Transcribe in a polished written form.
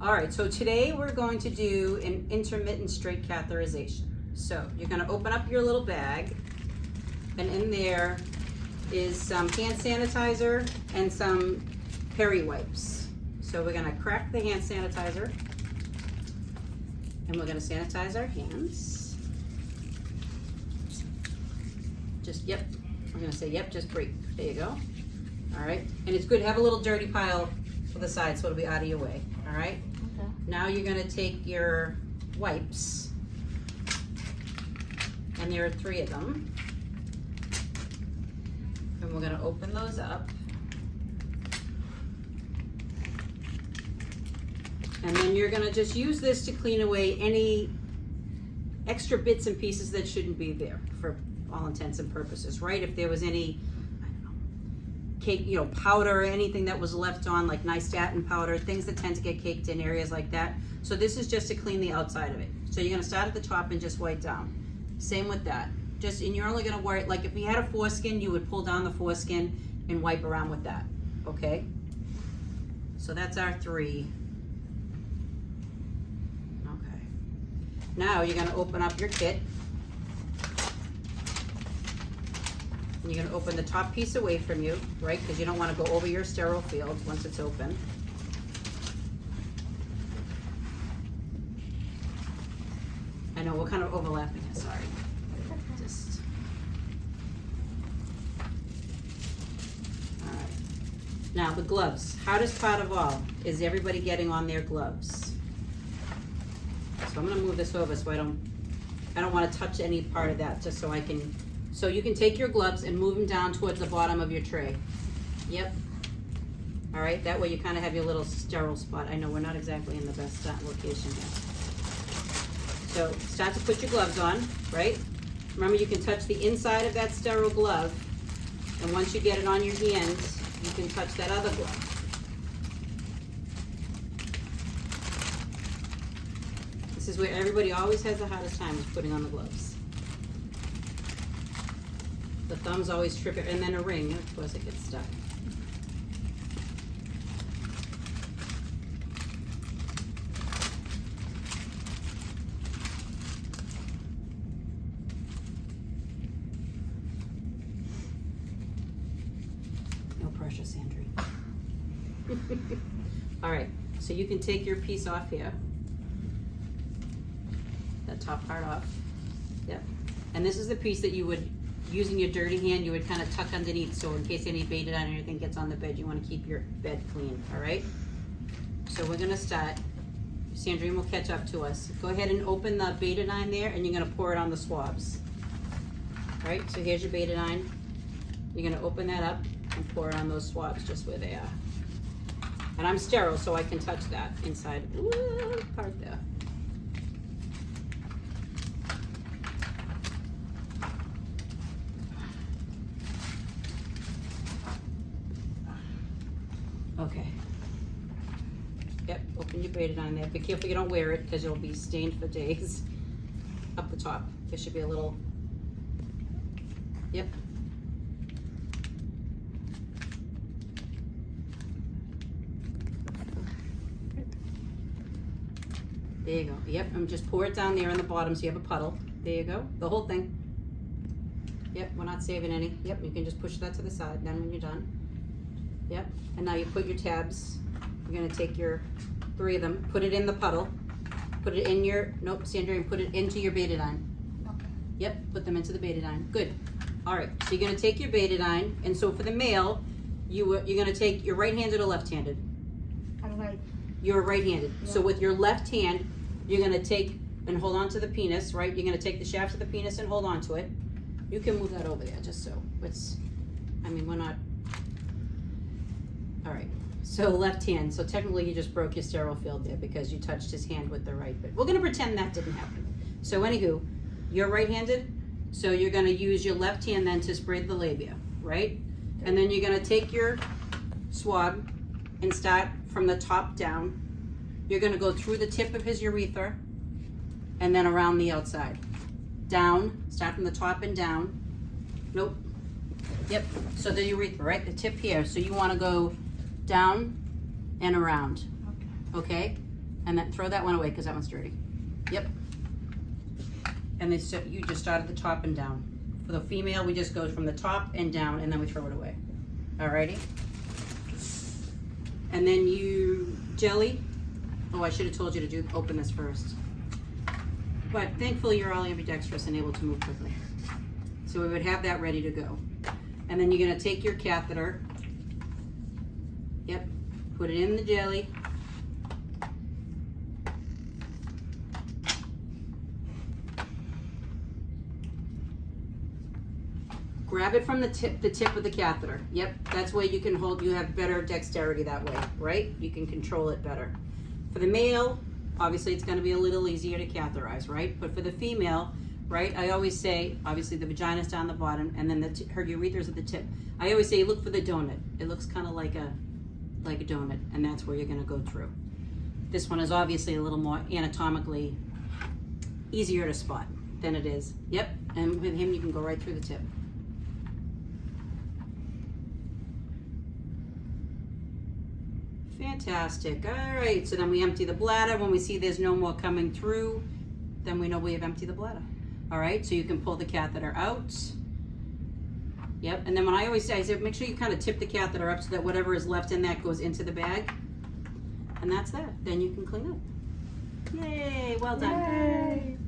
All right, so today we're going to do an intermittent straight catheterization. So you're gonna open up your little bag, and in there is some hand sanitizer and some peri wipes. So we're gonna crack the hand sanitizer, and we're gonna sanitize our hands. Just, yep, we're gonna say, yep, just breathe. There you go. All right, and it's good to have a little dirty pile to the side so it'll be out of your way, all right? Okay. Now you're gonna take your wipes, and there are 3 of them, and we're gonna open those up. And then you're gonna just use this to clean away any extra bits and pieces that shouldn't be there for all intents and purposes, right? If there was any, I don't know, cake, powder or anything that was left on, like nystatin powder, things that tend to get caked in areas like that. So this is just to clean the outside of it. So you're gonna start at the top and just wipe down. Same with that. And you're only gonna wipe, like if you had a foreskin, you would pull down the foreskin and wipe around with that, okay? So that's our 3. Okay. Now you're gonna open up your kit. And you're gonna open the top piece away from you, right? Because you don't wanna go over your sterile field once it's open. I know, we're kind of overlapping it, sorry. Just. All right. Now the gloves. Hardest part of all is everybody getting on their gloves. So I'm gonna move this over so I don't wanna touch any part of that, just so I can. So you can take your gloves and move them down towards the bottom of your tray. Yep. All right, that way you kind of have your little sterile spot. I know we're not exactly in the best location here. So start to put your gloves on, right? Remember, you can touch the inside of that sterile glove, and once you get it on your hands, you can touch that other glove. This is where everybody always has the hardest time, is putting on the gloves. The thumbs always trip it, and then a ring, and of course it gets stuck. No pressure, Sandrine. All right, so you can take your piece off here. That top part off. Yep. And this is the piece that you would, using your dirty hand, you would kind of tuck underneath, so in case any Betadine or anything gets on the bed, you want to keep your bed clean, all right? So we're gonna start. Sandrine will catch up to us. Go ahead and open the Betadine there, and you're gonna pour it on the swabs. All right, so here's your Betadine. You're gonna open that up and pour it on those swabs just where they are. And I'm sterile, so I can touch that inside part there. Okay. Yep, open your Betadine there. Be careful you don't wear it, because you'll be stained for days. Up the top, there should be a little, yep. There you go. Yep, and just pour it down there on the bottom so you have a puddle. There you go, the whole thing. Yep, we're not saving any. Yep, you can just push that to the side then when you're done. Yep, and now you put your tabs. You're gonna take your 3 of them, put it in the puddle, put it in your, nope, Sandrine, put it into your Betadine. Okay. Yep, put them into the Betadine. Good. All right, so you're gonna take your Betadine, and so for the male, you're gonna take, you're right-handed or left-handed? I'm right. You're right-handed. Yeah. So with your left hand, you're gonna take and hold on to the penis, right? You're gonna take the shaft of the penis and hold on to it. You can move that over there, just so it's, I mean, we're not, all right. So left hand, so technically you just broke your sterile field there because you touched his hand with the right, but we're gonna pretend that didn't happen. So anywho, you're right-handed, so you're gonna use your left hand then to spread the labia, right? And then you're gonna take your swab and start from the top down. You're gonna go through the tip of his urethra and then around the outside. Down, start from the top and down. Nope. Yep, so the urethra, right? The tip here. So you wanna go down and around, okay? And then throw that one away because that one's dirty. Yep. And this, you just start at the top and down. For the female, we just go from the top and down, and then we throw it away. Alrighty? And then you jelly. Oh, I should have told you to open this first. But thankfully, you're all ambidextrous and able to move quickly. So we would have that ready to go. And then you're gonna take your catheter. Yep. Put it in the jelly. Grab it from the tip of the catheter. Yep, that's where you can hold, you have better dexterity that way, right? You can control it better. For the male, obviously it's gonna be a little easier to catheterize, right? But for the female, right, I always say, obviously the vagina's down the bottom and then her urethra's at the tip. I always say look for the donut. It looks kind of like a donut, and that's where you're gonna go through. This one is obviously a little more anatomically easier to spot than it is. Yep, and with him you can go right through the tip. Fantastic. All right, so then we empty the bladder. When we see there's no more coming through, then we know we have emptied the bladder. All right, so you can pull the catheter out. Yep, and then when I say make sure you kind of tip the catheter up so that whatever is left in that goes into the bag. And that's that. Then you can clean up. Yay, well done. Yay.